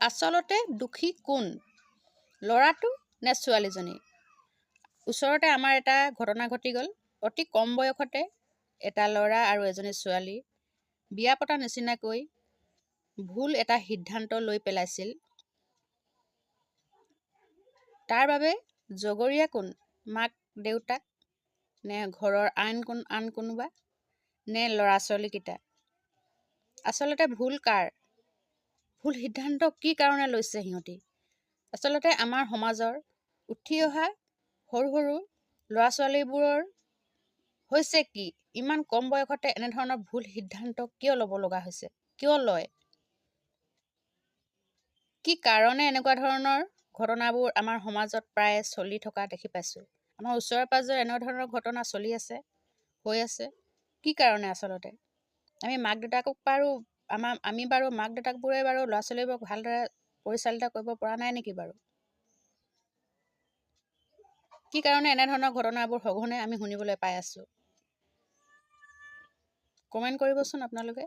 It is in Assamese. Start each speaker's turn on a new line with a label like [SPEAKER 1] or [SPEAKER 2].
[SPEAKER 1] আচলতে দোষী কোন, ল'ৰাটো নে ছোৱালীজনী? ওচৰতে আমাৰ এটা ঘটনা ঘটি গ'ল। অতি কম বয়সতে এটা ল'ৰা আৰু এজনী ছোৱালী বিয়া পতা নিচিনাকৈ ভুল এটা সিদ্ধান্ত লৈ পেলাইছিল। তাৰ বাবে জগৰীয়া কোন? মাক দেউতাক নে ঘৰৰ আন কোনোবা নে ল'ৰা ছোৱালীকেইটা? আচলতে ভুল কাৰ? ভুল সিদ্ধান্ত কি কাৰণে লৈছে সিহঁতি? আচলতে আমাৰ সমাজৰ উঠি অহা সৰু সৰু ল'ৰা ছোৱালীবোৰৰ হৈছে কি, ইমান কম বয়সতে এনেধৰণৰ ভুল সিদ্ধান্ত কিয় ল'ব লগা হৈছে? কিয় লয়? কি কাৰণে এনেকুৱা ধৰণৰ ঘটনাবোৰ আমাৰ সমাজত প্ৰায় চলি থকা দেখি পাইছোঁ? আমাৰ ওচৰে পাঁজৰে এনে ধৰণৰ ঘটনা চলি আছে, হৈ আছে। কি কাৰণে আচলতে? আমি মাক দেউতাকক আমি বাৰু মাক দেউতাকবোৰে বাৰু ল'ৰা ছোৱালীবোৰক ভালদৰে পৰিচালিত কৰিব পৰা নাই নেকি বাৰু? কি কাৰণে এনেধৰণৰ ঘটনাবোৰ সঘনে আমি শুনিবলৈ পাই আছোঁ? কমেণ্ট কৰিবচোন আপোনালোকে।